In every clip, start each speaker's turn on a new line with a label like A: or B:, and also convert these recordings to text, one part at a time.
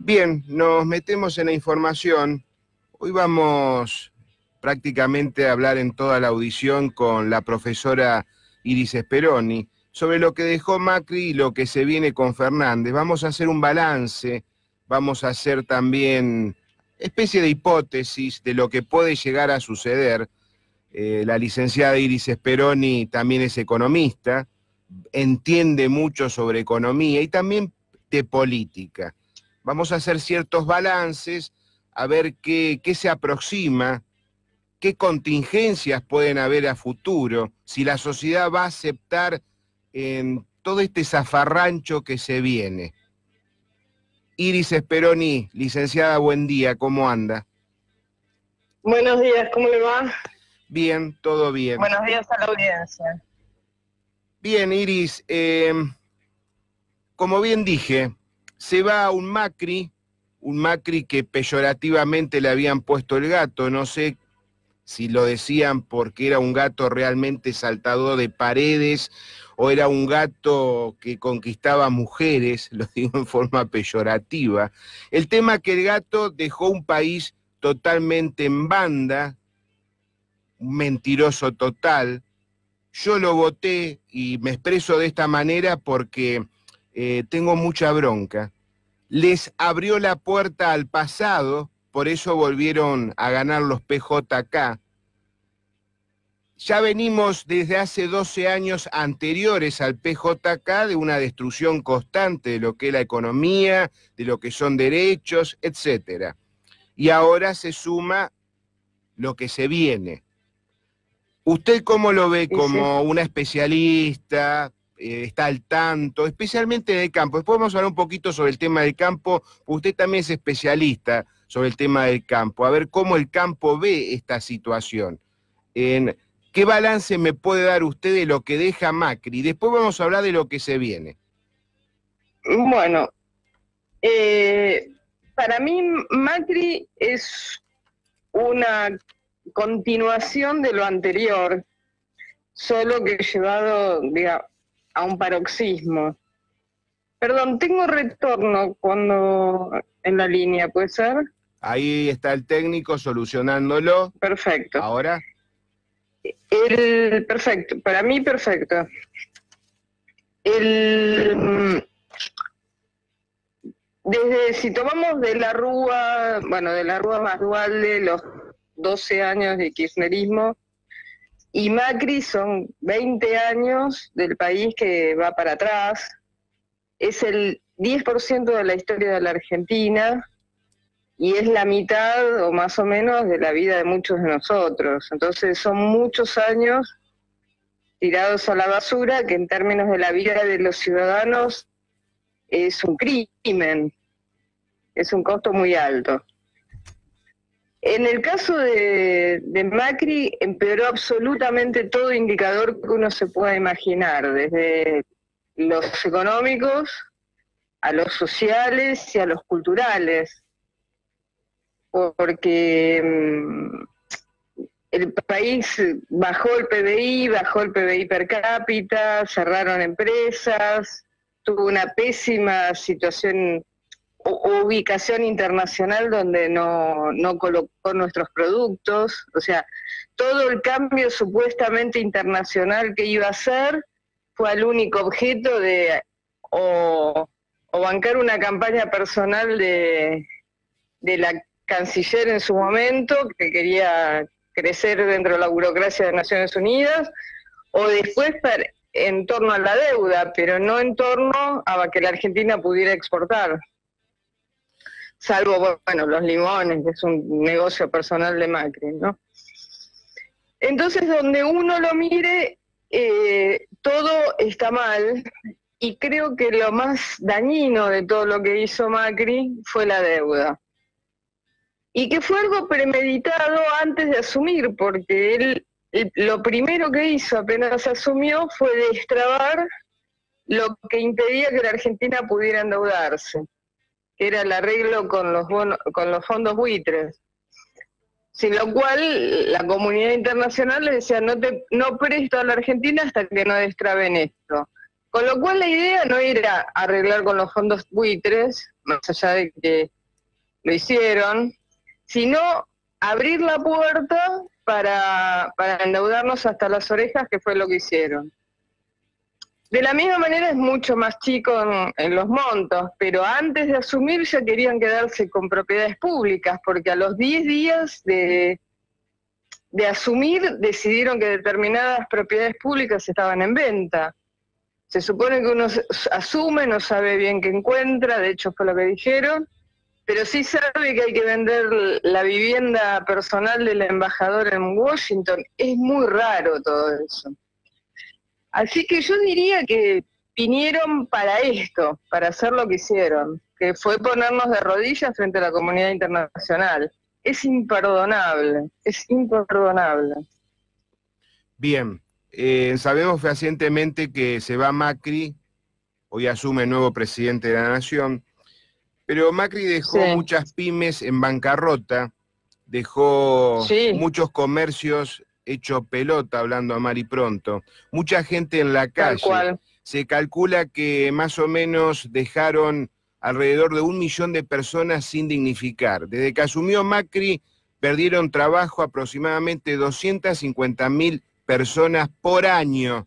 A: Bien, nos metemos en la información. Hoy vamos prácticamente a hablar en toda la audición con la profesora Iris Speroni sobre lo que dejó Macri y lo que se viene con Fernández. Vamos a hacer un balance, vamos a hacer también especie de hipótesis de lo que puede llegar a suceder. La licenciada Iris Speroni también es economista, entiende mucho sobre economía y también de política. Vamos a hacer ciertos balances, a ver qué se aproxima, qué contingencias pueden haber a futuro, si la sociedad va a aceptar en todo este zafarrancho que se viene. Iris Speroni, licenciada, buen día, ¿cómo anda?
B: Buenos días, ¿cómo le va?
A: Bien, todo bien.
B: Buenos días a la audiencia.
A: Bien, Iris, como bien dije, se va un Macri que peyorativamente le habían puesto el gato, no sé si lo decían porque era un gato realmente saltador de paredes o era un gato que conquistaba mujeres, lo digo en forma peyorativa. El tema es que el gato dejó un país totalmente en banda, un mentiroso total. Yo lo voté y me expreso de esta manera porque tengo mucha bronca. Les abrió la puerta al pasado, por eso volvieron a ganar los PJK. Ya venimos desde hace 12 años anteriores al PJK de una destrucción constante de lo que es la economía, de lo que son derechos, etc. Y ahora se suma lo que se viene. ¿Usted cómo lo ve como una especialista? ¿Está al tanto? Especialmente del campo. Después vamos a hablar un poquito sobre el tema del campo. Usted también es especialista sobre el tema del campo. A ver cómo el campo ve esta situación. ¿Qué balance me puede dar usted de lo que deja Macri? Después vamos a hablar de lo que se viene.
B: Bueno, para mí Macri es una continuación de lo anterior, solo que llevado, digamos, a un paroxismo. Perdón, tengo retorno cuando en la línea, ¿puede ser?
A: Ahí está el técnico solucionándolo.
B: Perfecto.
A: ¿Ahora?
B: Perfecto, para mí perfecto. Si tomamos de la Rúa más Dualde, los 12 años de kirchnerismo, y Macri son 20 años del país que va para atrás, es el 10% de la historia de la Argentina, y es la mitad o más o menos de la vida de muchos de nosotros. Entonces son muchos años tirados a la basura que en términos de la vida de los ciudadanos es un crimen, es un costo muy alto. En el caso de Macri empeoró absolutamente todo indicador que uno se pueda imaginar, desde los económicos a los sociales y a los culturales, porque el país bajó el PBI per cápita, cerraron empresas, tuvo una pésima situación o ubicación internacional donde no colocó nuestros productos. O sea, todo el cambio supuestamente internacional que iba a hacer fue al único objeto de o bancar una campaña personal de la canciller en su momento, que quería crecer dentro de la burocracia de Naciones Unidas, o después en torno a la deuda, pero no en torno a que la Argentina pudiera exportar. Salvo, bueno, los limones, que es un negocio personal de Macri, ¿no? Entonces, donde uno lo mire, todo está mal, y creo que lo más dañino de todo lo que hizo Macri fue la deuda. Y que fue algo premeditado antes de asumir, porque él lo primero que hizo apenas asumió fue destrabar lo que impedía que la Argentina pudiera endeudarse, que era el arreglo con los fondos buitres. Sin lo cual la comunidad internacional le decía, no presto a la Argentina hasta que no destraben esto. Con lo cual la idea no era arreglar con los fondos buitres, más allá de que lo hicieron, sino abrir la puerta para endeudarnos hasta las orejas, que fue lo que hicieron. De la misma manera es mucho más chico en los montos, pero antes de asumir ya querían quedarse con propiedades públicas, porque a los 10 días de asumir decidieron que determinadas propiedades públicas estaban en venta. Se supone que uno asume, no sabe bien qué encuentra, de hecho fue lo que dijeron, pero sí sabe que hay que vender la vivienda personal del embajador en Washington. Es muy raro todo eso. Así que yo diría que vinieron para esto, para hacer lo que hicieron, que fue ponernos de rodillas frente a la comunidad internacional. Es imperdonable, es imperdonable.
A: Bien, sabemos fehacientemente que se va Macri, hoy asume el nuevo presidente de la Nación, pero Macri dejó muchas pymes en bancarrota, dejó muchos comercios hecho pelota, hablando a mar y pronto, mucha gente en la calle.
B: Tal cual.
A: Se calcula que más o menos dejaron alrededor de 1 millón de personas sin dignificar. Desde que asumió Macri, perdieron trabajo aproximadamente 250.000 personas por año.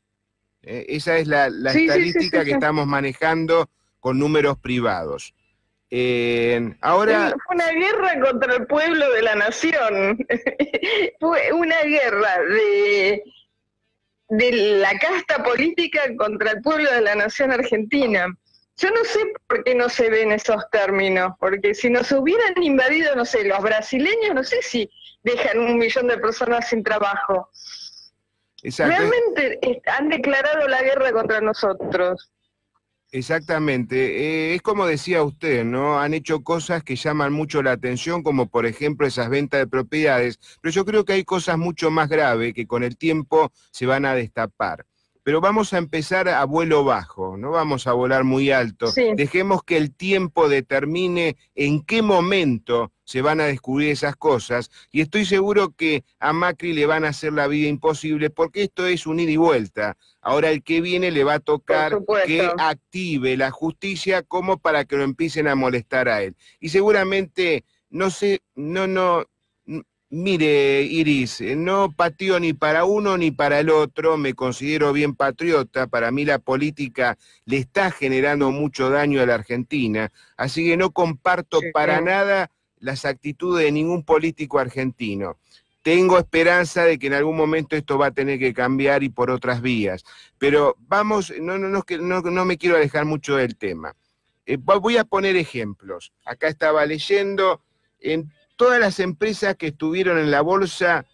A: Esa es la estadística que estamos manejando con números privados. Ahora
B: fue una guerra contra el pueblo de la nación. Fue una guerra de la casta política contra el pueblo de la nación argentina. Yo no sé por qué no se ven esos términos, porque si nos hubieran invadido, no sé, los brasileños, no sé si dejan 1 millón de personas sin trabajo.
A: Exacto.
B: Realmente han declarado la guerra contra nosotros.
A: Exactamente, es como decía usted, ¿no? Han hecho cosas que llaman mucho la atención, como por ejemplo esas ventas de propiedades, pero yo creo que hay cosas mucho más graves que con el tiempo se van a destapar. Pero vamos a empezar a vuelo bajo, no vamos a volar muy alto.
B: Sí.
A: Dejemos que el tiempo determine en qué momento se van a descubrir esas cosas, y estoy seguro que a Macri le van a hacer la vida imposible, porque esto es un ida y vuelta. Ahora el que viene le va a tocar que active la justicia como para que lo empiecen a molestar a él. Y seguramente, mire, Iris, no pateo ni para uno ni para el otro, me considero bien patriota, para mí la política le está generando mucho daño a la Argentina, así que no comparto para nada las actitudes de ningún político argentino. Tengo esperanza de que en algún momento esto va a tener que cambiar y por otras vías, pero vamos, no me quiero alejar mucho del tema. Voy a poner ejemplos. Acá estaba leyendo, en todas las empresas que estuvieron en la bolsa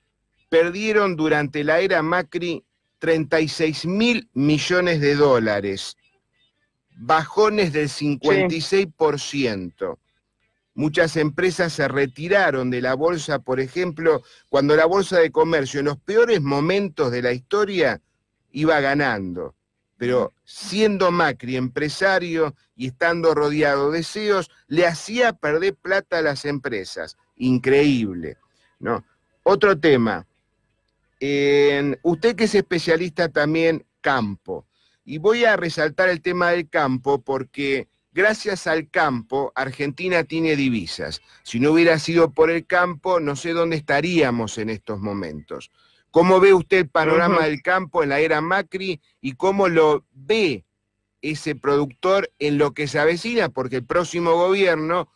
A: perdieron durante la era Macri 36.000 millones de dólares, bajones del 56%. Muchas empresas se retiraron de la bolsa, por ejemplo, cuando la bolsa de comercio en los peores momentos de la historia iba ganando. Pero siendo Macri empresario y estando rodeado de CEOs, le hacía perder plata a las empresas. Increíble, ¿no? Otro tema. Usted que es especialista también campo, y voy a resaltar el tema del campo porque gracias al campo Argentina tiene divisas. Si no hubiera sido por el campo, no sé dónde estaríamos en estos momentos. ¿Cómo ve usted el panorama del campo en la era Macri y cómo lo ve ese productor en lo que se avecina? Porque el próximo gobierno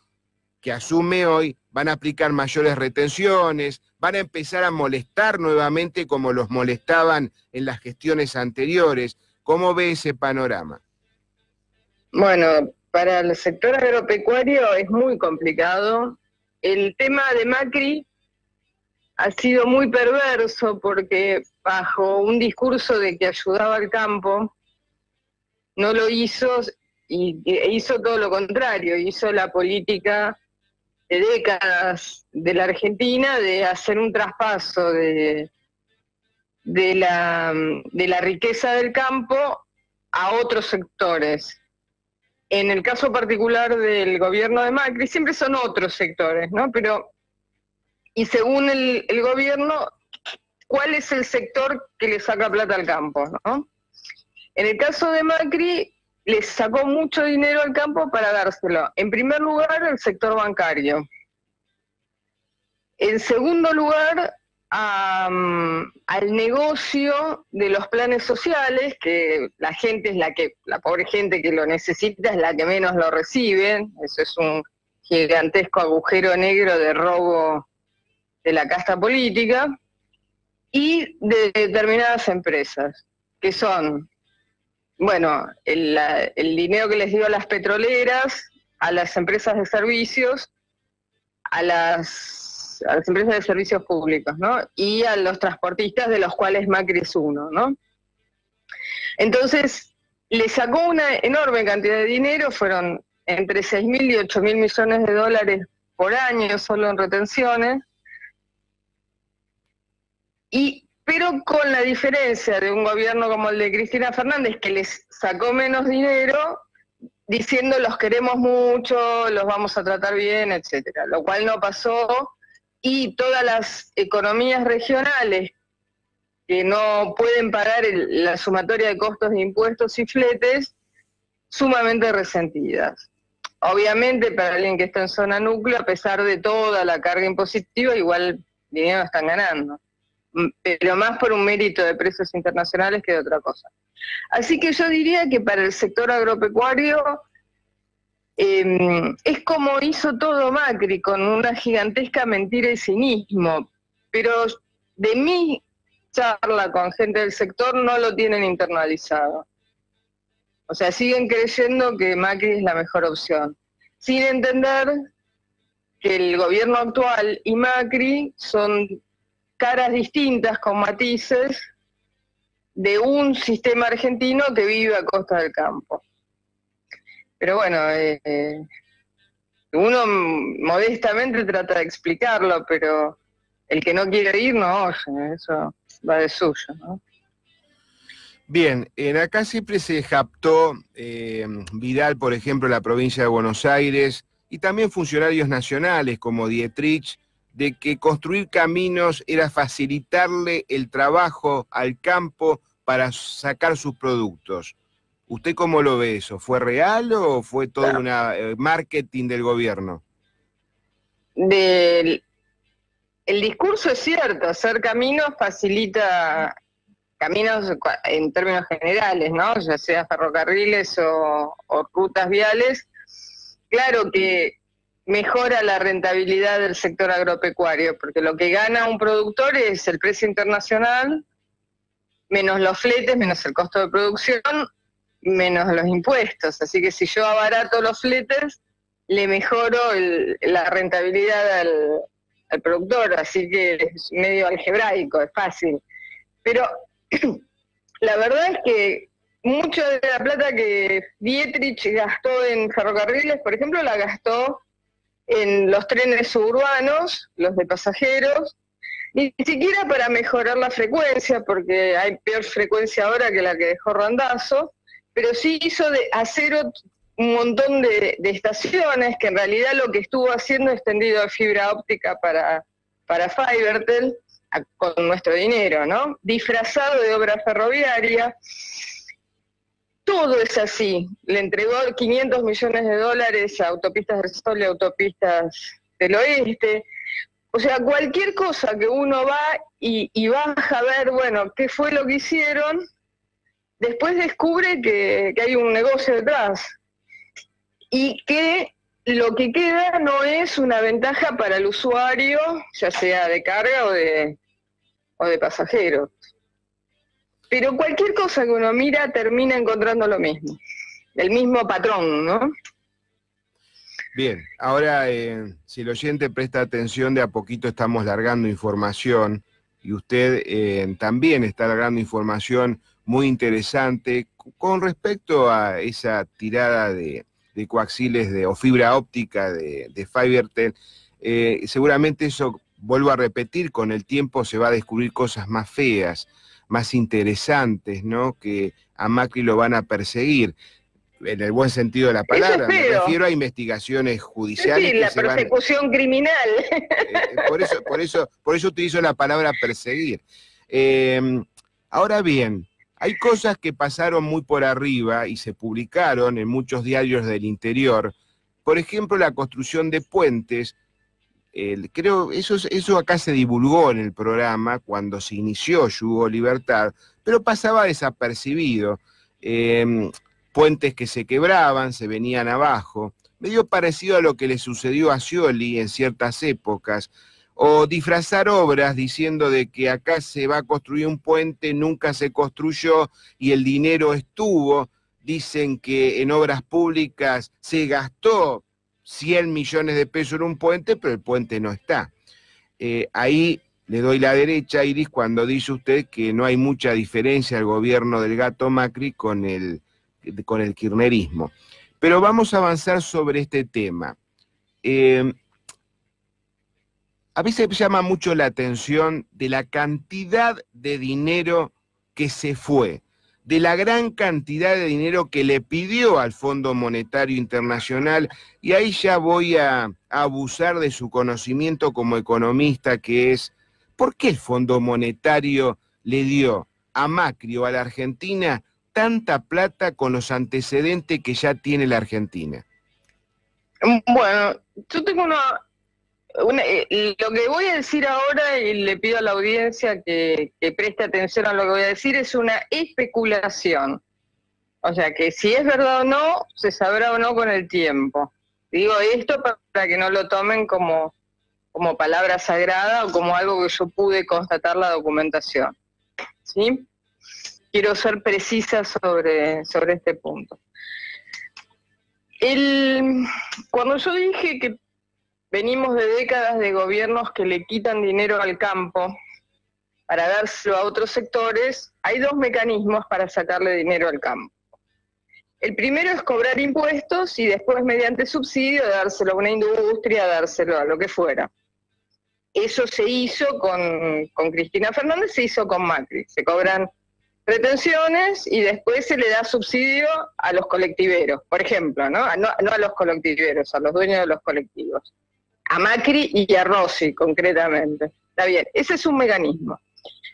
A: que asume hoy van a aplicar mayores retenciones, van a empezar a molestar nuevamente como los molestaban en las gestiones anteriores. ¿Cómo ve ese panorama?
B: Bueno, para el sector agropecuario es muy complicado. El tema de Macri ha sido muy perverso porque bajo un discurso de que ayudaba al campo, no lo hizo y hizo todo lo contrario, hizo la política de décadas de la Argentina de hacer un traspaso de la riqueza del campo a otros sectores. En el caso particular del gobierno de Macri, siempre son otros sectores, ¿no? Pero, y según el gobierno, ¿cuál es el sector que le saca plata al campo, ¿no? En el caso de Macri, les sacó mucho dinero al campo para dárselo. En primer lugar, al sector bancario. En segundo lugar, al negocio de los planes sociales, que la gente es la pobre gente que lo necesita es la que menos lo recibe. Eso es un gigantesco agujero negro de robo de la casta política, y de determinadas empresas, que son, bueno, el dinero que les dio a las petroleras, a las empresas de servicios, a las empresas de servicios públicos, ¿no? Y a los transportistas, de los cuales Macri es uno, ¿no? Entonces, le sacó una enorme cantidad de dinero, fueron entre 6.000 y 8.000 millones de dólares por año solo en retenciones, pero con la diferencia de un gobierno como el de Cristina Fernández, que les sacó menos dinero, diciendo los queremos mucho, los vamos a tratar bien, etcétera, lo cual no pasó, y todas las economías regionales que no pueden pagar la sumatoria de costos de impuestos y fletes, sumamente resentidas. Obviamente, para alguien que está en zona núcleo, a pesar de toda la carga impositiva, igual dinero están ganando, pero más por un mérito de precios internacionales que de otra cosa. Así que yo diría que para el sector agropecuario es como hizo todo Macri, con una gigantesca mentira y cinismo, pero de mi charla con gente del sector no lo tienen internalizado. O sea, siguen creyendo que Macri es la mejor opción, sin entender que el gobierno actual y Macri son caras distintas con matices de un sistema argentino que vive a costa del campo. Pero bueno, uno modestamente trata de explicarlo, pero el que no quiere ir no oye, eso va de suyo, ¿no?
A: Bien, acá siempre se japtó Vidal, por ejemplo, en la provincia de Buenos Aires, y también funcionarios nacionales como Dietrich, de que construir caminos era facilitarle el trabajo al campo para sacar sus productos. ¿Usted cómo lo ve eso? ¿Fue real o fue todo una marketing del gobierno?
B: El discurso es cierto, hacer caminos facilita caminos en términos generales, ¿no? Ya sea ferrocarriles o rutas viales. Claro que mejora la rentabilidad del sector agropecuario, porque lo que gana un productor es el precio internacional, menos los fletes, menos el costo de producción, menos los impuestos. Así que si yo abarato los fletes, le mejoro la rentabilidad al productor, así que es medio algebraico, es fácil. Pero la verdad es que mucho de la plata que Dietrich gastó en ferrocarriles, por ejemplo, la gastó en los trenes suburbanos, los de pasajeros, ni siquiera para mejorar la frecuencia, porque hay peor frecuencia ahora que la que dejó Randazzo, pero sí hizo de acero un montón de estaciones, que en realidad lo que estuvo haciendo es tendido de fibra óptica para Fibertel, con nuestro dinero, ¿no? Disfrazado de obra ferroviaria. Todo es así. Le entregó 500 millones de dólares a Autopistas del Sol y Autopistas del Oeste. O sea, cualquier cosa que uno va y baja a ver, bueno, qué fue lo que hicieron, después descubre que hay un negocio detrás. Y que lo que queda no es una ventaja para el usuario, ya sea de carga o de pasajeros. Pero cualquier cosa que uno mira termina encontrando lo mismo, el mismo patrón, ¿no?
A: Bien, ahora si el oyente presta atención, de a poquito estamos largando información, y usted también está largando información muy interesante con respecto a esa tirada de coaxiles o fibra óptica de Fibertel. Seguramente eso, vuelvo a repetir, con el tiempo se va a descubrir cosas más feas, más interesantes, ¿no? Que a Macri lo van a perseguir, en el buen sentido de la palabra. Me refiero a investigaciones judiciales.
B: Sí, la persecución criminal.
A: Por eso utilizo la palabra perseguir. Ahora bien, Hay cosas que pasaron muy por arriba y se publicaron en muchos diarios del interior. Por ejemplo, la construcción de puentes. Creo, eso acá se divulgó en el programa cuando se inició Yugo Libertad, pero pasaba desapercibido. Puentes que se quebraban, se venían abajo, medio parecido a lo que le sucedió a Scioli en ciertas épocas, o disfrazar obras diciendo de que acá se va a construir un puente, nunca se construyó y el dinero estuvo. Dicen que en obras públicas se gastó 100 millones de pesos en un puente, pero el puente no está. Ahí le doy la derecha, Iris, cuando dice usted que no hay mucha diferencia al gobierno del gato Macri con el kirchnerismo. Pero vamos a avanzar sobre este tema. A veces llama mucho la atención de la cantidad de dinero que se fue, de la gran cantidad de dinero que le pidió al Fondo Monetario Internacional, y ahí ya voy a abusar de su conocimiento como economista, que es, ¿por qué el Fondo Monetario le dio a Macri o a la Argentina tanta plata con los antecedentes que ya tiene la Argentina?
B: Bueno, yo tengo lo que voy a decir ahora, y le pido a la audiencia que preste atención a lo que voy a decir, es una especulación. O sea, que si es verdad o no, se sabrá o no con el tiempo. Digo esto para que no lo tomen como palabra sagrada o como algo que yo pude constatar la documentación. ¿Sí? Quiero ser precisa sobre este punto. Cuando yo dije que venimos de décadas de gobiernos que le quitan dinero al campo para dárselo a otros sectores, hay dos mecanismos para sacarle dinero al campo. El primero es cobrar impuestos y después, mediante subsidio, dárselo a una industria, dárselo a lo que fuera. Eso se hizo con Cristina Fernández, se hizo con Macri. Se cobran retenciones y después se le da subsidio a los colectiveros, por ejemplo, ¿no? No a los colectiveros, a los dueños de los colectivos. A Macri y a Rossi, concretamente. Está bien, ese es un mecanismo.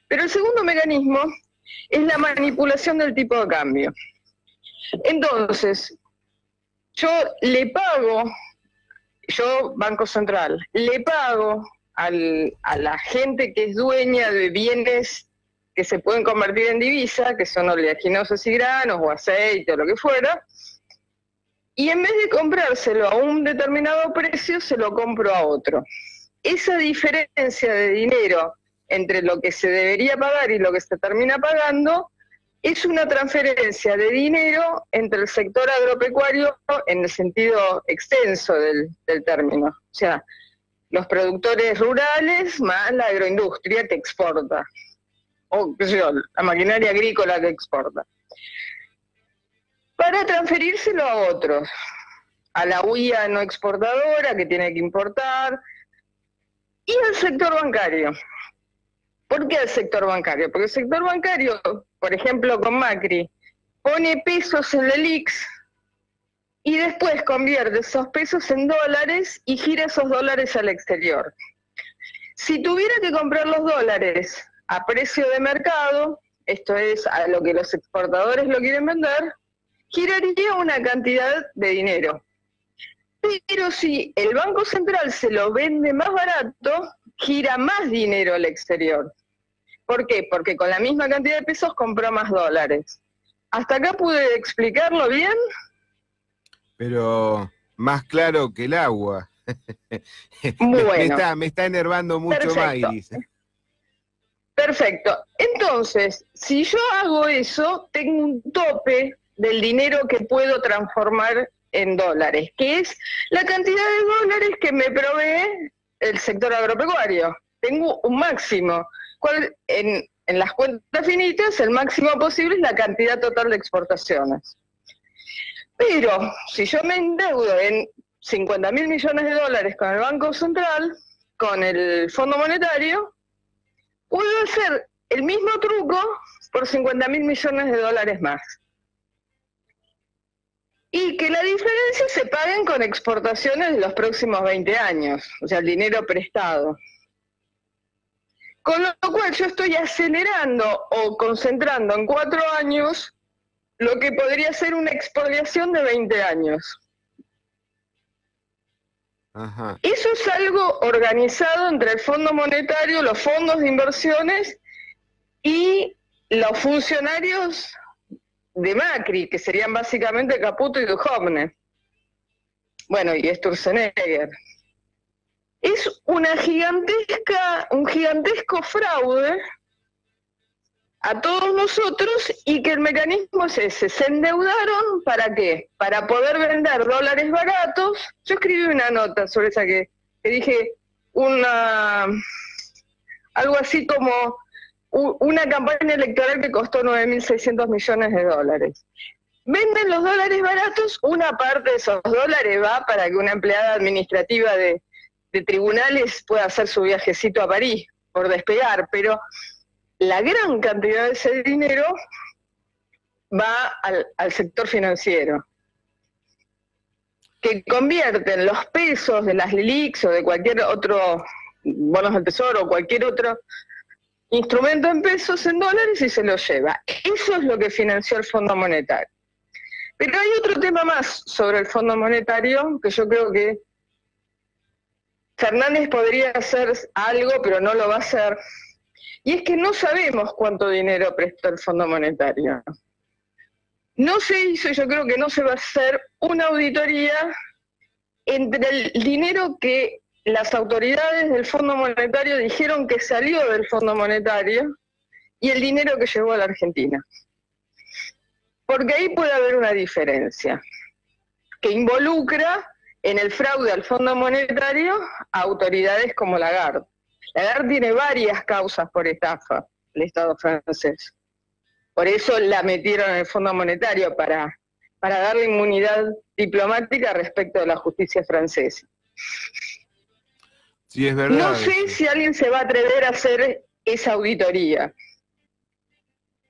B: Pero el segundo mecanismo es la manipulación del tipo de cambio. Entonces, Banco Central, le pago a la gente que es dueña de bienes que se pueden convertir en divisa, que son oleaginosos y granos, o aceite, o lo que fuera, y en vez de comprárselo a un determinado precio, se lo compro a otro. Esa diferencia de dinero entre lo que se debería pagar y lo que se termina pagando es una transferencia de dinero entre el sector agropecuario en el sentido extenso del término. O sea, los productores rurales más la agroindustria que exporta, o qué sé yo, la maquinaria agrícola que exporta, para transferírselo a otros, a la UIA no exportadora que tiene que importar, y al sector bancario. ¿Por qué al sector bancario? Porque el sector bancario, por ejemplo con Macri, pone pesos en la ELIX y después convierte esos pesos en dólares y gira esos dólares al exterior. Si tuviera que comprar los dólares a precio de mercado, esto es a lo que los exportadores lo quieren vender, giraría una cantidad de dinero. Pero si el Banco Central se lo vende más barato, gira más dinero al exterior. ¿Por qué? Porque con la misma cantidad de pesos compró más dólares. ¿Hasta acá pude explicarlo bien?
A: Pero más claro que el agua.
B: Bueno,
A: me está enervando mucho,
B: perfecto.
A: Iris.
B: Perfecto. Entonces, si yo hago eso, tengo un tope del dinero que puedo transformar en dólares, que es la cantidad de dólares que me provee el sector agropecuario. Tengo un máximo. En las cuentas finitas, el máximo posible es la cantidad total de exportaciones. Pero si yo me endeudo en 50.000 millones de dólares con el Banco Central, con el Fondo Monetario, puedo hacer el mismo truco por 50.000 millones de dólares más. Y que la diferencia se paguen con exportaciones de los próximos 20 años, o sea, el dinero prestado. Con lo cual yo estoy acelerando o concentrando en 4 años lo que podría ser una expoliación de 20 años.
A: Ajá.
B: Eso es algo organizado entre el Fondo Monetario, los fondos de inversiones y los funcionarios de Macri, que serían básicamente Caputo y Duhovne. Bueno, y Sturzenegger. Es un gigantesco fraude a todos nosotros, y que el mecanismo es ese. Se endeudaron, ¿para qué? Para poder vender dólares baratos. Yo escribí una nota sobre esa que dije algo así como una campaña electoral que costó 9.600 millones de dólares. Venden los dólares baratos, una parte de esos dólares va para que una empleada administrativa de tribunales pueda hacer su viajecito a París por despegar, pero la gran cantidad de ese dinero va al sector financiero, que convierten los pesos de las LELIQs o de cualquier otro, bonos del tesoro o cualquier otro instrumento en pesos, en dólares, y se los lleva. Eso es lo que financió el Fondo Monetario. Pero hay otro tema más sobre el Fondo Monetario que yo creo que Fernández podría hacer algo, pero no lo va a hacer, y es que no sabemos cuánto dinero prestó el Fondo Monetario. No se hizo, y yo creo que no se va a hacer, una auditoría entre el dinero que las autoridades del Fondo Monetario dijeron que salió del Fondo Monetario y el dinero que llegó a la Argentina. Porque ahí puede haber una diferencia que involucra en el fraude al Fondo Monetario a autoridades como Lagarde. Lagarde tiene varias causas por estafa, el Estado francés. Por eso la metieron en el Fondo Monetario, para darle inmunidad diplomática respecto de la justicia francesa.
A: Sí, es verdad.
B: No sé si alguien se va a atrever a hacer esa auditoría,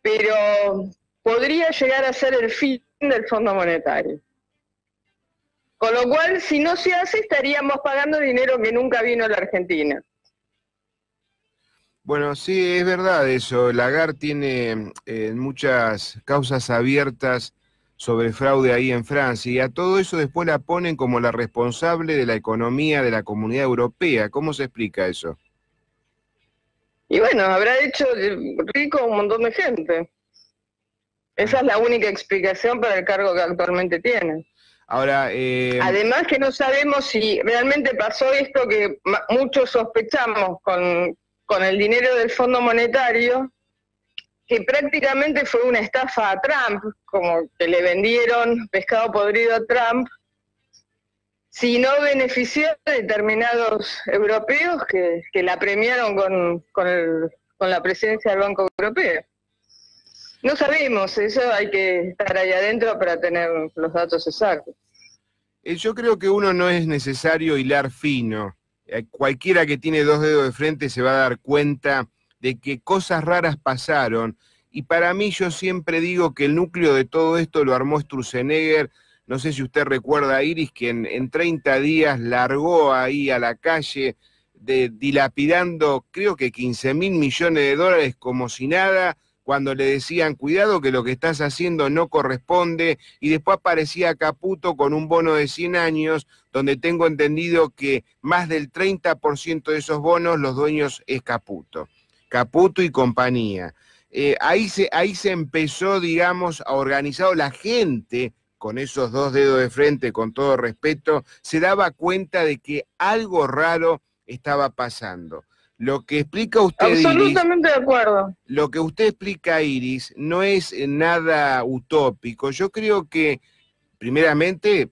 B: pero podría llegar a ser el fin del Fondo Monetario. Con lo cual, si no se hace, estaríamos pagando dinero que nunca vino a la Argentina.
A: Bueno, sí, es verdad eso. Lagarde tiene muchas causas abiertas sobre fraude ahí en Francia, y a todo eso después la ponen como la responsable de la economía de la Comunidad Europea. ¿Cómo se explica eso?
B: Y bueno, habrá hecho rico a un montón de gente. Esa es la única explicación para el cargo que actualmente tiene.
A: Ahora,
B: además que no sabemos si realmente pasó esto que muchos sospechamos con el dinero del Fondo Monetario, que prácticamente fue una estafa a Trump, como que le vendieron pescado podrido a Trump, si no benefició a determinados europeos que la premiaron con la presidencia del Banco Europeo. No sabemos, eso hay que estar ahí adentro para tener los datos exactos.
A: Yo creo que uno no es necesario hilar fino. Cualquiera que tiene dos dedos de frente se va a dar cuenta de que cosas raras pasaron, y para mí, yo siempre digo que el núcleo de todo esto lo armó Sturzenegger. No sé si usted recuerda a Iris, que en 30 días largó ahí a la calle dilapidando, creo que 15.000 millones de dólares como si nada, cuando le decían, cuidado que lo que estás haciendo no corresponde, y después aparecía Caputo con un bono de 100 años, donde tengo entendido que más del 30% de esos bonos los dueños es Caputo y compañía. Ahí se empezó, digamos, a organizar la gente, con esos dos dedos de frente, con todo respeto, se daba cuenta de que algo raro estaba pasando. Lo que explica usted,
B: absolutamente
A: Iris,
B: de acuerdo.
A: Lo que usted explica, Iris, no es nada utópico. Yo creo que, primeramente,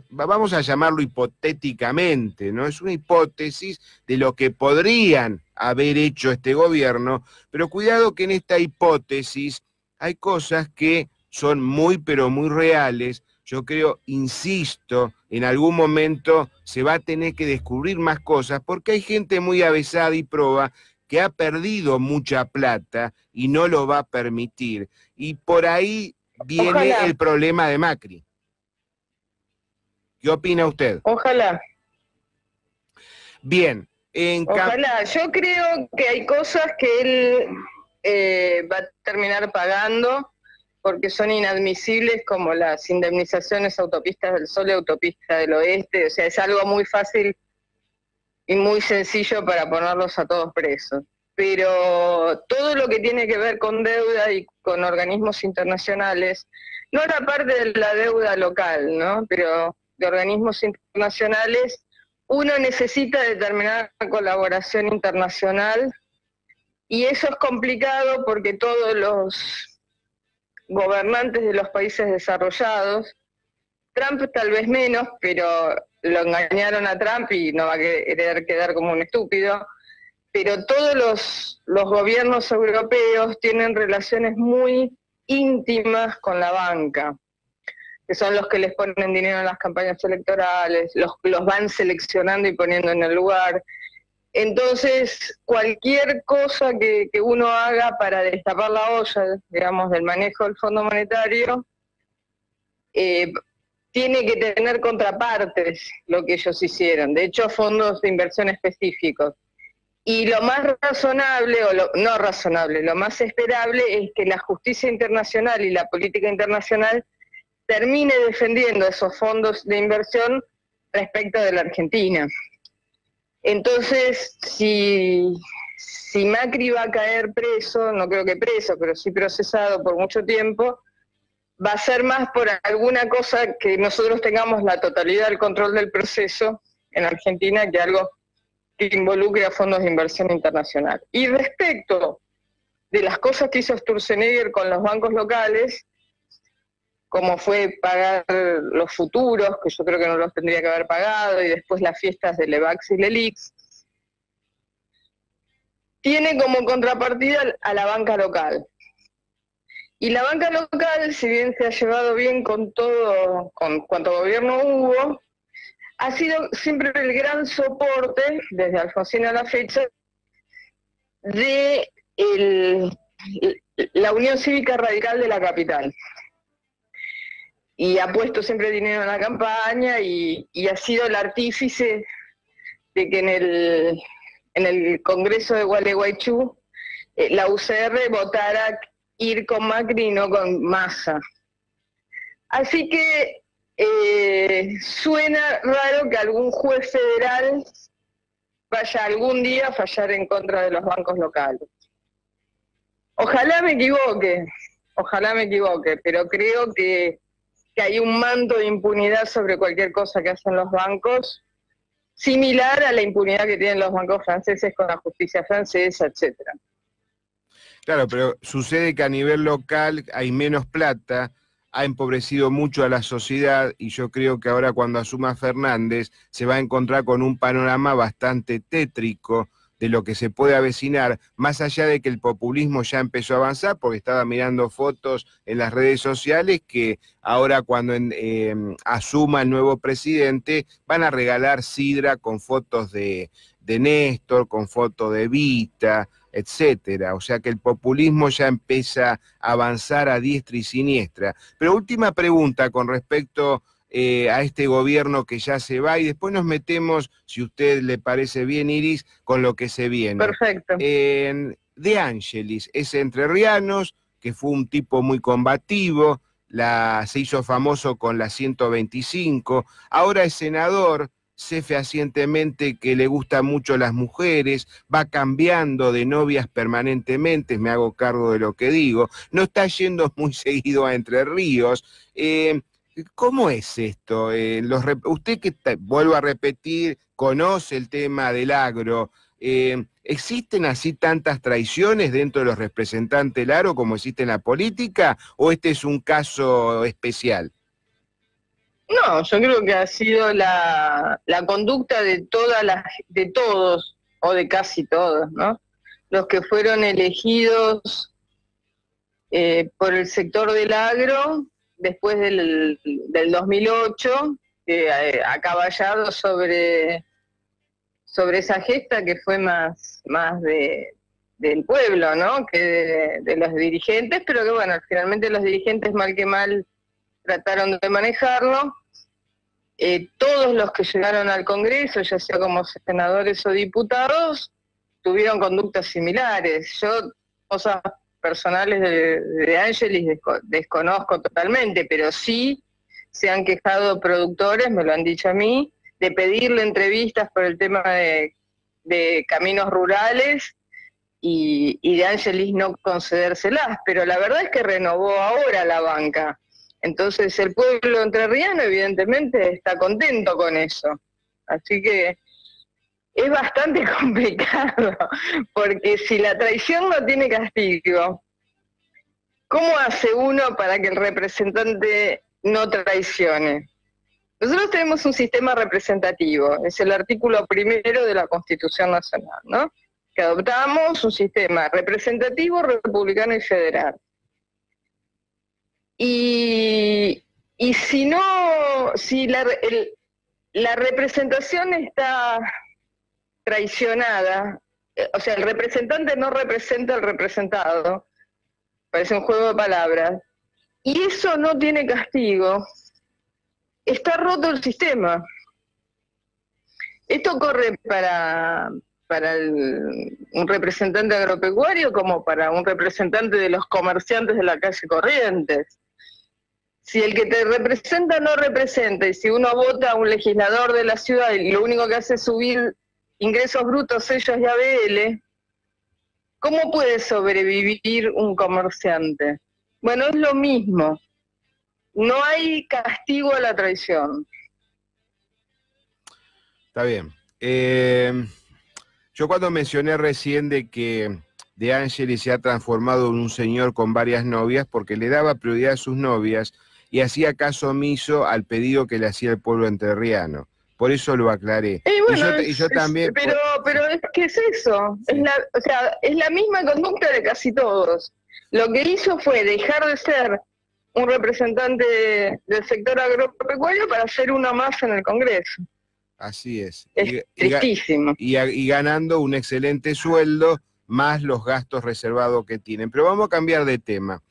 A: vamos a llamarlo hipotéticamente, ¿no? Es una hipótesis de lo que podrían haber hecho este gobierno, pero cuidado que en esta hipótesis hay cosas que son muy, pero muy reales. Yo creo, insisto, en algún momento se va a tener que descubrir más cosas, porque hay gente muy avesada y proba que ha perdido mucha plata y no lo va a permitir. Y por ahí viene
B: Ojalá.
A: el problema de Macri. ¿Qué opina usted?
B: Ojalá.
A: Bien,
B: Ojalá, yo creo que hay cosas que él va a terminar pagando porque son inadmisibles, como las indemnizaciones autopistas del Sol y autopista del Oeste. O sea, es algo muy fácil y muy sencillo para ponerlos a todos presos. Pero todo lo que tiene que ver con deuda y con organismos internacionales, no la parte de la deuda local, ¿no? Pero de organismos internacionales, uno necesita determinada colaboración internacional, y eso es complicado porque todos los gobernantes de los países desarrollados, Trump tal vez menos, pero lo engañaron a Trump y no va a querer quedar como un estúpido, pero todos los gobiernos europeos tienen relaciones muy íntimas con la banca, que son los que les ponen dinero en las campañas electorales, los van seleccionando y poniendo en el lugar. Entonces, cualquier cosa que uno haga para destapar la olla, digamos, del manejo del Fondo Monetario, tiene que tener contrapartes lo que ellos hicieron. De hecho, fondos de inversión específicos. Y lo más razonable, no razonable, lo más esperable es que la justicia internacional y la política internacional termine defendiendo esos fondos de inversión respecto de la Argentina. Entonces, si Macri va a caer preso, no creo que preso, pero sí procesado por mucho tiempo, va a ser más por alguna cosa que nosotros tengamos la totalidad del control del proceso en Argentina que algo que involucre a fondos de inversión internacional. Y respecto de las cosas que hizo Sturzenegger con los bancos locales, como fue pagar los futuros, que yo creo que no los tendría que haber pagado, y después las fiestas de Levax y Lelix, tiene como contrapartida a la banca local. Y la banca local, si bien se ha llevado bien con todo, con cuanto gobierno hubo, ha sido siempre el gran soporte, desde Alfonsín a la fecha, de la Unión Cívica Radical de la capital. Y ha puesto siempre dinero en la campaña y ha sido el artífice de que en el Congreso de Gualeguaychú la UCR votara ir con Macri y no con Massa. Así que suena raro que algún juez federal vaya algún día a fallar en contra de los bancos locales. Ojalá me equivoque, pero creo que hay un manto de impunidad sobre cualquier cosa que hacen los bancos, similar a la impunidad que tienen los bancos franceses con la justicia francesa, etcétera.
A: Claro, pero sucede que a nivel local hay menos plata, ha empobrecido mucho a la sociedad, y yo creo que ahora cuando asuma Fernández se va a encontrar con un panorama bastante tétrico de lo que se puede avecinar, más allá de que el populismo ya empezó a avanzar, porque estaba mirando fotos en las redes sociales que ahora cuando asuma el nuevo presidente van a regalar sidra con fotos de Néstor, con fotos de Vita, etcétera. O sea que el populismo ya empieza a avanzar a diestra y siniestra. Pero última pregunta con respecto a este gobierno que ya se va, y después nos metemos, si a usted le parece bien, Iris, con lo que se viene.
B: Perfecto.
A: De Angelis, es entrerrianos, que fue un tipo muy combativo, se hizo famoso con la 125, ahora es senador, sé fehacientemente que le gustan mucho las mujeres, va cambiando de novias permanentemente, me hago cargo de lo que digo, no está yendo muy seguido a Entre Ríos. ¿Cómo es esto? Usted que, vuelvo a repetir, conoce el tema del agro, ¿existen así tantas traiciones dentro de los representantes del agro como existe en la política, o este es un caso especial?
B: No, yo creo que ha sido la conducta de todos, o de casi todos, ¿no? Los que fueron elegidos por el sector del agro después del 2008, acaballado sobre esa gesta que fue más del pueblo, ¿no? Que de los dirigentes, pero que bueno, finalmente los dirigentes mal que mal trataron de manejarlo. todos los que llegaron al Congreso, ya sea como senadores o diputados, tuvieron conductas similares. Yo cosas personales de Ángelis desconozco totalmente, pero sí se han quejado productores, me lo han dicho a mí, de pedirle entrevistas por el tema de caminos rurales y de Ángelis no concedérselas, pero la verdad es que renovó ahora la banca. Entonces el pueblo entrerriano evidentemente está contento con eso. Así que es bastante complicado, porque si la traición no tiene castigo, ¿cómo hace uno para que el representante no traicione? Nosotros tenemos un sistema representativo, es el artículo 1 de la Constitución Nacional, ¿no? Que adoptamos un sistema representativo, republicano y federal. Y si no, si la representación está traicionada, o sea, el representante no representa al representado, parece un juego de palabras, y eso no tiene castigo, está roto el sistema. Esto corre para un representante agropecuario como para un representante de los comerciantes de la calle Corrientes. Si el que te representa no representa, y si uno vota a un legislador de la ciudad y lo único que hace es subir ingresos brutos, sellos y ABL, ¿cómo puede sobrevivir un comerciante? Bueno, es lo mismo. No hay castigo a la traición.
A: Está bien. Yo cuando mencioné recién de que De Angelis se ha transformado en un señor con varias novias porque le daba prioridad a sus novias y hacía caso omiso al pedido que le hacía el pueblo entrerriano. Por eso lo aclaré.
B: Y bueno,
A: y yo también...
B: pero es que es eso. Sí. Es la misma conducta de casi todos. Lo que hizo fue dejar de ser un representante del sector agropecuario para ser uno más en el Congreso.
A: Así es.
B: Es tristísimo.
A: Y ganando un excelente sueldo, más los gastos reservados que tienen. Pero vamos a cambiar de tema.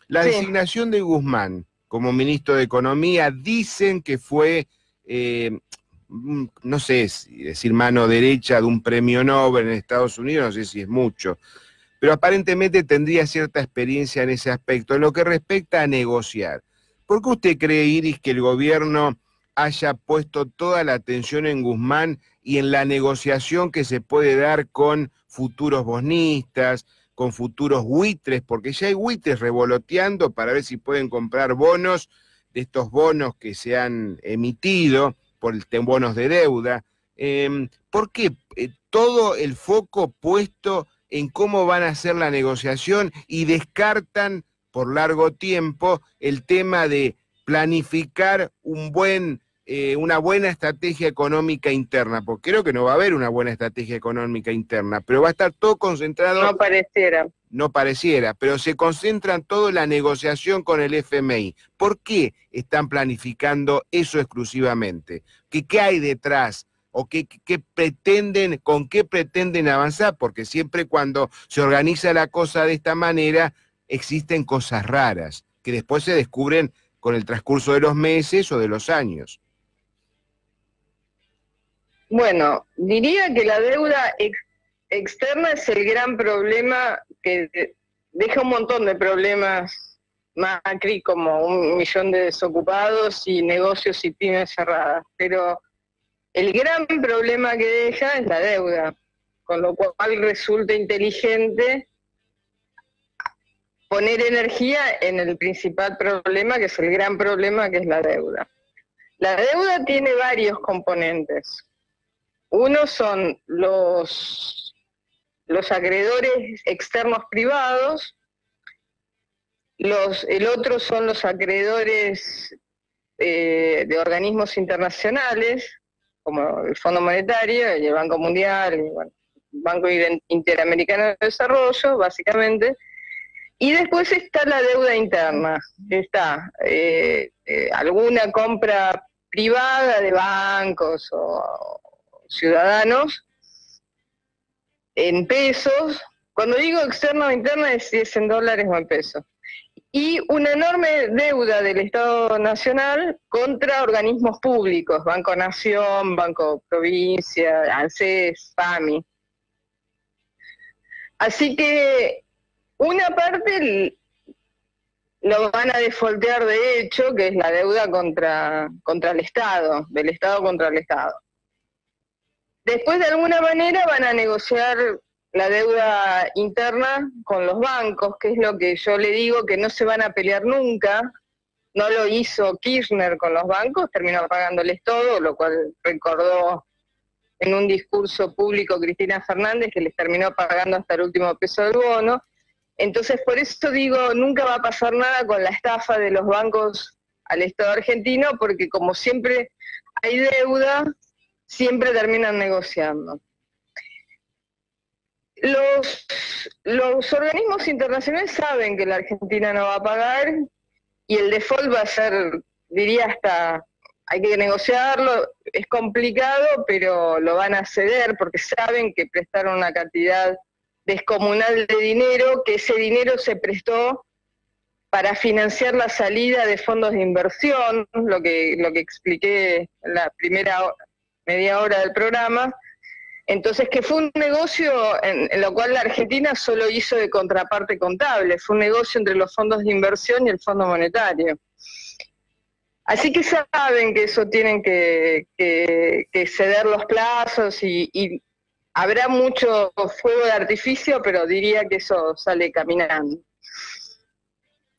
A: La designación de Guzmán como ministro de Economía, dicen que fue, no sé si decir mano derecha de un premio Nobel en Estados Unidos, no sé si es mucho, pero aparentemente tendría cierta experiencia en ese aspecto. En lo que respecta a negociar, ¿por qué usted cree, Iris, que el gobierno haya puesto toda la atención en Guzmán y en la negociación que se puede dar con futuros bonistas, con futuros buitres, porque ya hay buitres revoloteando para ver si pueden comprar bonos, de estos bonos que se han emitido, por bonos de deuda? ¿Por qué todo el foco puesto en cómo van a hacer la negociación y descartan por largo tiempo el tema de planificar una buena estrategia económica interna? Porque creo que no va a haber una buena estrategia económica interna, pero va a estar todo concentrado...
B: No pareciera.
A: No pareciera, pero se concentran todo en la negociación con el FMI. ¿Por qué están planificando eso exclusivamente? ¿Qué hay detrás? ¿O con qué pretenden avanzar? Porque siempre cuando se organiza la cosa de esta manera, existen cosas raras, que después se descubren con el transcurso de los meses o de los años.
B: Bueno, diría que la deuda externa es el gran problema que deja un montón de problemas, Macri, como 1 millón de desocupados y negocios y pymes cerradas, pero el gran problema que deja es la deuda, con lo cual resulta inteligente poner energía en el principal problema, que es el gran problema, que es la deuda. La deuda tiene varios componentes. Uno son los acreedores externos privados, el otro son los acreedores de organismos internacionales, como el Fondo Monetario y el Banco Mundial, y bueno, el Banco Interamericano de Desarrollo, básicamente. Y después está la deuda interna, está alguna compra privada de bancos o ciudadanos en pesos. Cuando digo externa o interna es si es en dólares o en pesos. y una enorme deuda del Estado Nacional contra organismos públicos, Banco Nación, Banco Provincia, ANSES, PAMI. Así que una parte lo van a defoltear de hecho, que es la deuda contra el Estado, del Estado contra el Estado. Después, de alguna manera, van a negociar la deuda interna con los bancos, que es lo que yo le digo, que no se van a pelear nunca. No lo hizo Kirchner con los bancos, terminó pagándoles todo, lo cual recordó en un discurso público Cristina Fernández, que les terminó pagando hasta el último peso del bono. Entonces, por eso digo, nunca va a pasar nada con la estafa de los bancos al Estado argentino, porque como siempre hay deuda, siempre terminan negociando. Los organismos internacionales saben que la Argentina no va a pagar y el default va a ser, diría hasta, hay que negociarlo, es complicado, pero lo van a ceder porque saben que prestaron una cantidad descomunal de dinero, que ese dinero se prestó para financiar la salida de fondos de inversión, lo que expliqué en la primera media hora del programa. Entonces, que fue un negocio en lo cual la Argentina solo hizo de contraparte contable, fue un negocio entre los fondos de inversión y el Fondo Monetario. Así que saben que eso tienen que ceder los plazos y habrá mucho fuego de artificio, pero diría que eso sale caminando.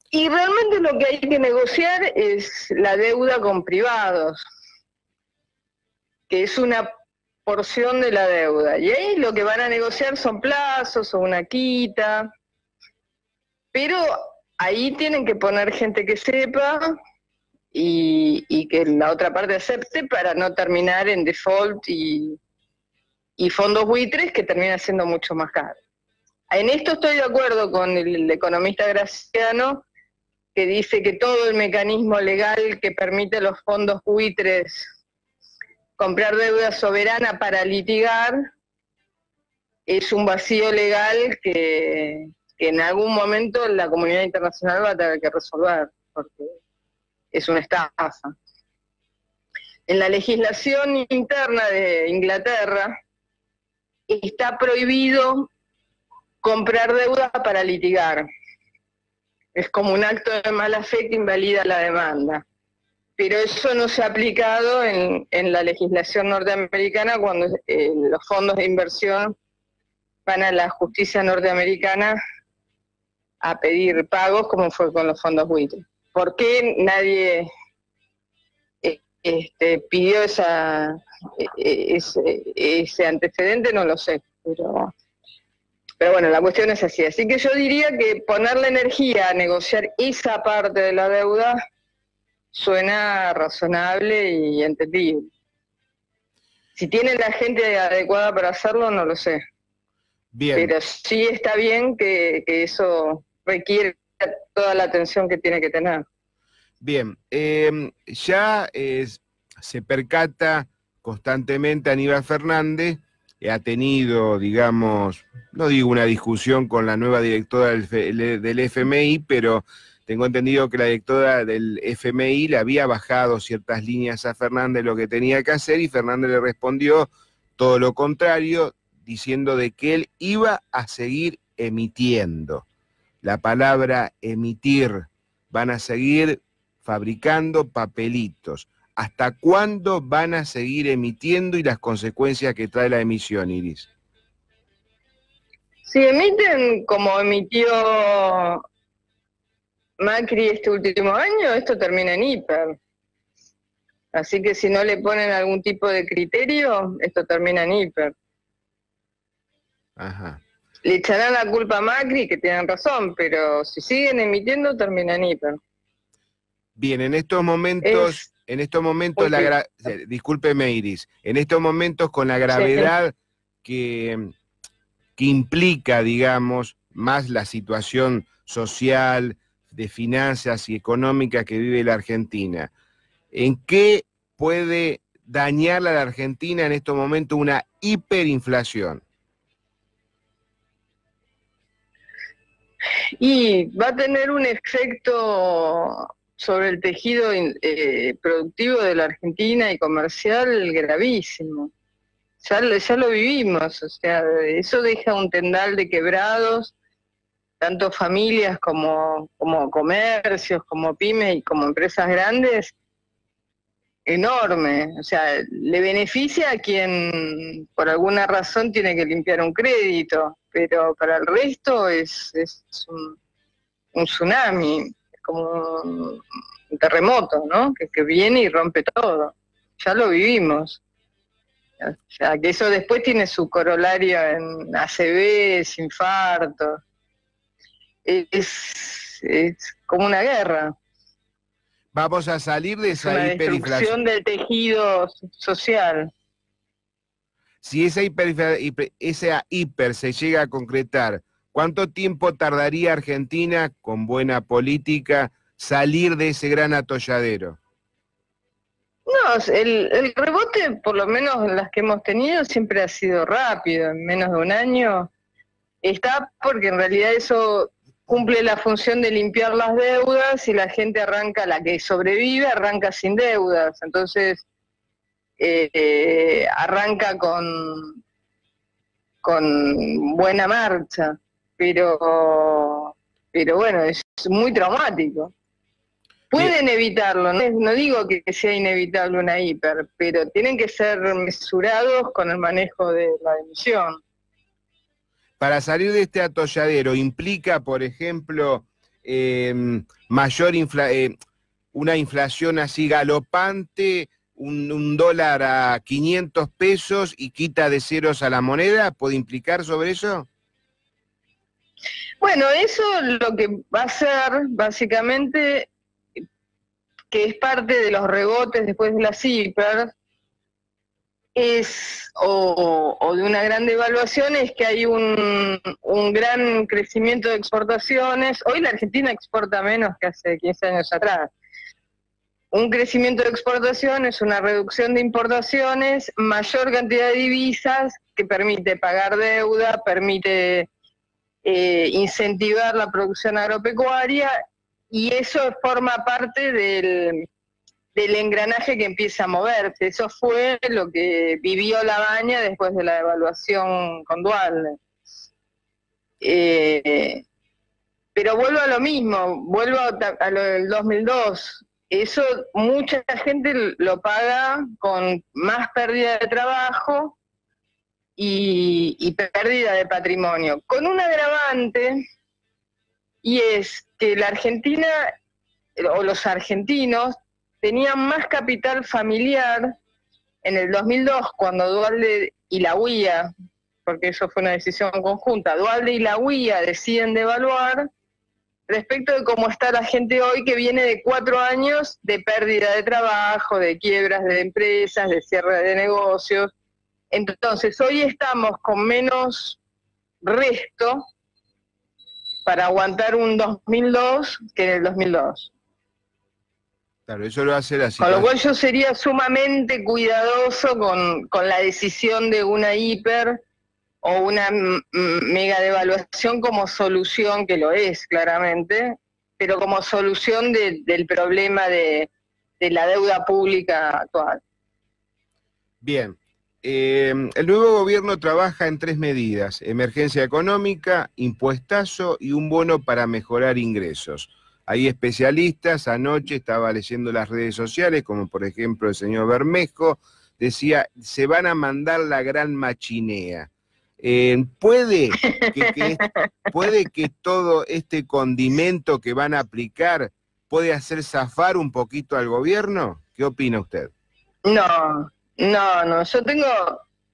B: Y realmente lo que hay que negociar es la deuda con privados, que es una porción de la deuda. Y ahí lo que van a negociar son plazos o una quita, pero ahí tienen que poner gente que sepa y que la otra parte acepte para no terminar en default y fondos buitres que termina siendo mucho más caro. En esto estoy de acuerdo con el economista Graciano, que dice que todo el mecanismo legal que permite a los fondos buitres comprar deuda soberana para litigar es un vacío legal que en algún momento la comunidad internacional va a tener que resolver, porque es una estafa. En la legislación interna de Inglaterra está prohibido comprar deuda para litigar. Es como un acto de mala fe que invalida la demanda. Pero eso no se ha aplicado en la legislación norteamericana cuando los fondos de inversión van a la justicia norteamericana a pedir pagos, como fue con los fondos buitres. ¿Por qué nadie pidió ese antecedente? No lo sé, pero bueno, la cuestión es así. Así que yo diría que ponerle energía a negociar esa parte de la deuda suena razonable y entendible. Si tiene la gente adecuada para hacerlo, no lo sé.
A: Bien.
B: Pero sí está bien que eso requiere toda la atención que tiene que tener.
A: Bien, se percata constantemente Aníbal Fernández, ha tenido, digamos, no digo una discusión con la nueva directora del FMI, pero tengo entendido que la directora del FMI le había bajado ciertas líneas a Fernández lo que tenía que hacer y Fernández le respondió todo lo contrario, diciendo de que él iba a seguir emitiendo. La palabra emitir, van a seguir fabricando papelitos. ¿Hasta cuándo van a seguir emitiendo y las consecuencias que trae la emisión, Iris?
B: Si emiten como emitió Macri este último año, esto termina en hiper. Así que si no le ponen algún tipo de criterio, esto termina en hiper.
A: Ajá.
B: Le echarán la culpa a Macri, que tienen razón, pero si siguen emitiendo, termina en hiper.
A: Bien, en estos momentos, discúlpeme Iris, en estos momentos con la gravedad que implica, digamos, más la situación social, de finanzas y económicas que vive la Argentina, ¿en qué puede dañar a la Argentina en estos momentos una hiperinflación?
B: Y va a tener un efecto sobre el tejido productivo de la Argentina y comercial gravísimo. Ya lo vivimos, o sea, eso deja un tendal de quebrados, tanto familias como comercios, como pymes y como empresas grandes, enorme. O sea, le beneficia a quien por alguna razón tiene que limpiar un crédito, pero para el resto es un tsunami, es como un terremoto, ¿no? Que viene y rompe todo. Ya lo vivimos. O sea, que eso después tiene su corolario en ACVs, infartos. Es como una guerra.
A: Vamos a salir de
B: Es
A: esa
B: una
A: hiperinflación.
B: destrucción del tejido social.
A: Si esa hiper se llega a concretar, ¿cuánto tiempo tardaría Argentina, con buena política, salir de ese gran atolladero?
B: No, el rebote, por lo menos en las que hemos tenido, siempre ha sido rápido, en menos de un año. Está porque en realidad eso cumple la función de limpiar las deudas y la gente arranca, la que sobrevive, arranca sin deudas. Entonces, arranca con buena marcha, pero bueno, es muy traumático.
A: Bien,
B: Pueden evitarlo, no digo que sea inevitable una hiper, pero tienen que ser mesurados con el manejo de la emisión.
A: para salir de este atolladero, ¿implica, por ejemplo, una inflación así galopante, un dólar a 500 pesos y quita de ceros a la moneda? ¿Puede implicar sobre eso?
B: Bueno, eso lo que va a ser básicamente, que es parte de los rebotes después de las hiper, o de una gran devaluación, es que hay un gran crecimiento de exportaciones. Hoy la Argentina exporta menos que hace 15 años atrás. Un crecimiento de exportaciones, una reducción de importaciones, mayor cantidad de divisas que permite pagar deuda, permite incentivar la producción agropecuaria, y eso forma parte del engranaje que empieza a moverse. Eso fue lo que vivió La Baña después de la devaluación con Dualde. Pero vuelvo a lo mismo, vuelvo a lo del 2002. Eso mucha gente lo paga con más pérdida de trabajo y pérdida de patrimonio, con un agravante, y es que la Argentina o los argentinos tenían más capital familiar en el 2002, cuando Dualde y la UIA, porque eso fue una decisión conjunta, Dualde y la UIA deciden devaluar, respecto de cómo está la gente hoy, que viene de 4 años de pérdida de trabajo, de quiebras de empresas, de cierre de negocios. Entonces, hoy estamos con menos resto para aguantar un 2002 que en el 2002.
A: Claro, eso lo hace la
B: Con lo
A: situación.
B: cual yo sería sumamente cuidadoso con la decisión de una hiper o una mega devaluación como solución, que lo es claramente, pero como solución del problema de la deuda pública actual.
A: Bien. El nuevo gobierno trabaja en 3 medidas: emergencia económica, impuestazo y un bono para mejorar ingresos. Hay especialistas, anoche estaba leyendo las redes sociales, como por ejemplo el señor Bermejo, decía, se van a mandar la gran machinea. ¿Puede que todo este condimento que van a aplicar puede hacer zafar un poquito al gobierno? ¿Qué opina usted?
B: No, yo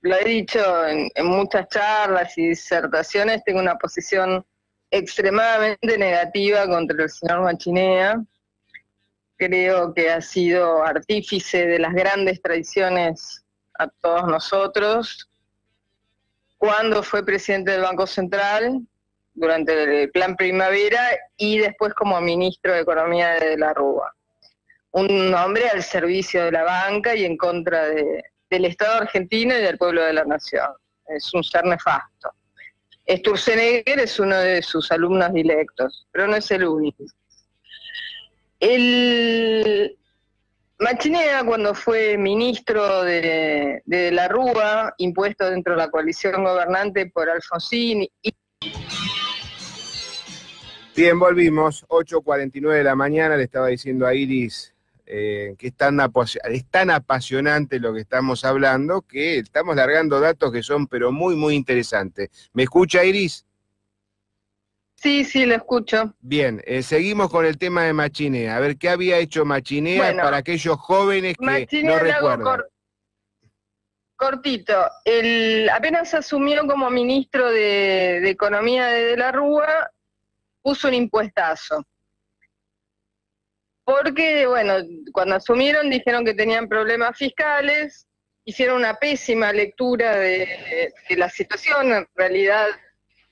B: lo he dicho en muchas charlas y disertaciones, tengo una posición extremadamente negativa contra el señor Machinea. Creo que ha sido artífice de las grandes traiciones a todos nosotros. Cuando fue presidente del Banco Central, durante el Plan Primavera, y después como ministro de Economía de la Rúa. Un hombre al servicio de la banca y en contra del Estado argentino y del pueblo de la nación. Es un ser nefasto. Sturzenegger es uno de sus alumnos directos, pero no es el único. El Machinea, cuando fue ministro de la Rúa, impuesto dentro de la coalición gobernante por Alfonsín.
A: Bien, volvimos, 8:49 de la mañana, le estaba diciendo a Iris que es tan apasionante lo que estamos hablando, que estamos largando datos que son pero muy, muy interesantes. ¿Me escucha, Iris?
B: Sí, sí, lo escucho.
A: Bien, seguimos con el tema de Machinea. A ver, ¿qué había hecho Machinea para aquellos jóvenes que
B: Machinea
A: no recuerdan?
B: Cortito, apenas asumió como ministro de Economía de la Rúa, puso un impuestazo. Porque, bueno, cuando asumieron dijeron que tenían problemas fiscales, hicieron una pésima lectura de la situación. En realidad,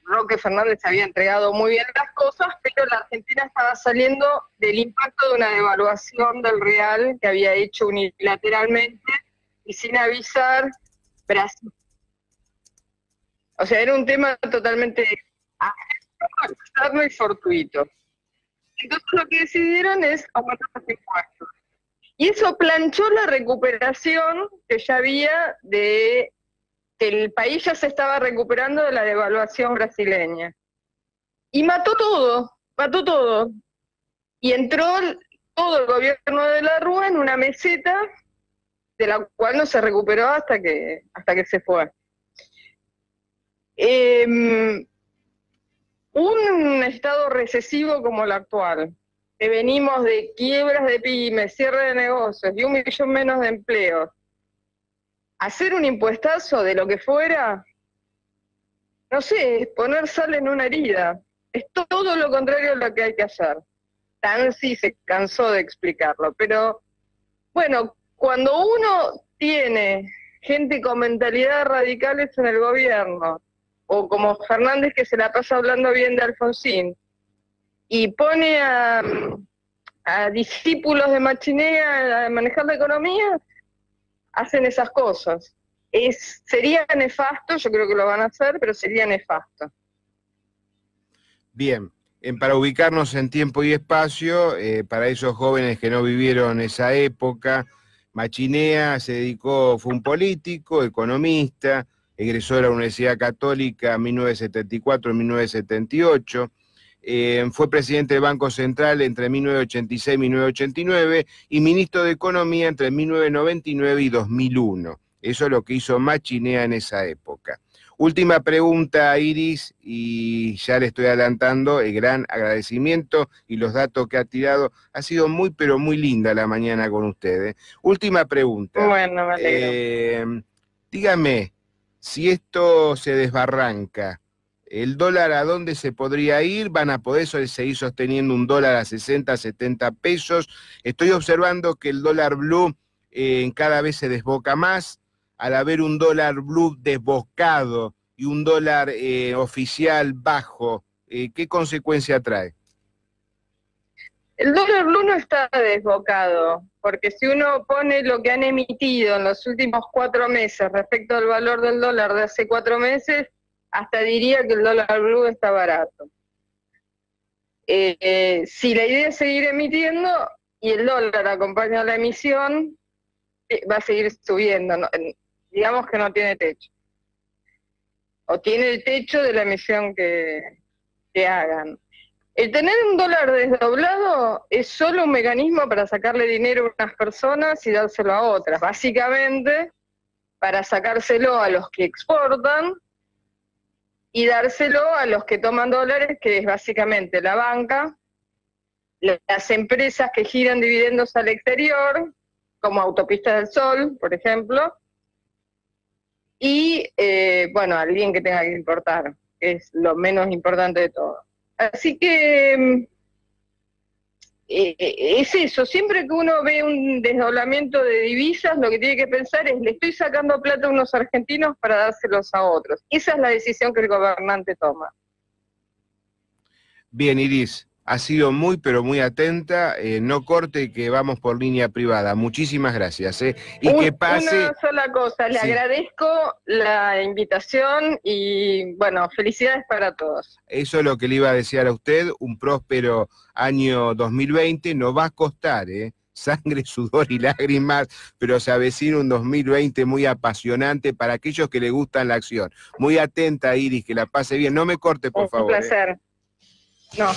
B: Roque Fernández había entregado muy bien las cosas, pero la Argentina estaba saliendo del impacto de una devaluación del real que había hecho unilateralmente y sin avisar Brasil. O sea, era un tema totalmente externo y fortuito. Entonces lo que decidieron es aumentar los impuestos. Y eso planchó la recuperación que ya había de que el país ya se estaba recuperando de la devaluación brasileña. Y mató todo. Y entró todo el gobierno de la Rúa en una meseta de la cual no se recuperó hasta que se fue. Un estado recesivo como el actual, que venimos de quiebras de pymes, cierre de negocios y 1 millón menos de empleos, hacer un impuestazo de lo que fuera, no sé, es poner sal en una herida. Es todo lo contrario a lo que hay que hacer. Tansi se cansó de explicarlo, pero bueno, cuando uno tiene gente con mentalidades radicales en el gobierno, o como Fernández que se la pasa hablando bien de Alfonsín, y pone a discípulos de Machinea a manejar la economía, hacen esas cosas. Sería nefasto, yo creo que lo van a hacer, pero sería nefasto.
A: Bien, para ubicarnos en tiempo y espacio, para esos jóvenes que no vivieron esa época, Machinea fue un político, economista, egresó de la Universidad Católica en 1974 y 1978, fue presidente del Banco Central entre 1986 y 1989 y ministro de Economía entre 1999 y 2001. Eso es lo que hizo Machinea en esa época. Última pregunta, Iris, y ya le estoy adelantando el gran agradecimiento y los datos que ha tirado. Ha sido muy, pero muy linda la mañana con ustedes. Última pregunta.
B: Bueno, me alegro.
A: Dígame, si esto se desbarranca, ¿el dólar a dónde se podría ir? ¿Van a poder seguir sosteniendo un dólar a 60, 70 pesos? Estoy observando que el dólar blue cada vez se desboca más. Al haber un dólar blue desbocado y un dólar oficial bajo, ¿qué consecuencia trae?
B: El dólar blue no está desbocado, porque si uno pone lo que han emitido en los últimos 4 meses respecto al valor del dólar de hace 4 meses, hasta diría que el dólar blue está barato. Si la idea es seguir emitiendo y el dólar acompaña la emisión, va a seguir subiendo. ¿No? Digamos que no tiene techo. O tiene el techo de la emisión que hagan. El tener un dólar desdoblado es solo un mecanismo para sacarle dinero a unas personas y dárselo a otras. Básicamente, para sacárselo a los que exportan y dárselo a los que toman dólares, que es básicamente la banca, las empresas que giran dividendos al exterior, como Autopistas del Sol, por ejemplo, y, bueno, alguien que tenga que importar, que es lo menos importante de todo. Así que es eso, siempre que uno ve un desdoblamiento de divisas, lo que tiene que pensar es, le estoy sacando plata a unos argentinos para dárselos a otros. Esa es la decisión que el gobernante toma.
A: Bien, Iris, Ha sido muy, pero muy atenta. No corte, que vamos por línea privada. Muchísimas gracias. Y que pase...
B: Una sola cosa, le
A: Sí.
B: agradezco la invitación y bueno, felicidades para todos.
A: Eso es lo que le iba a desear a usted, un próspero año 2020, nos va a costar, sangre, sudor y lágrimas, pero se avecina un 2020 muy apasionante para aquellos que le gustan la acción. Muy atenta, Iris, que la pase bien. No me corte, por
B: Un
A: favor.
B: placer. No.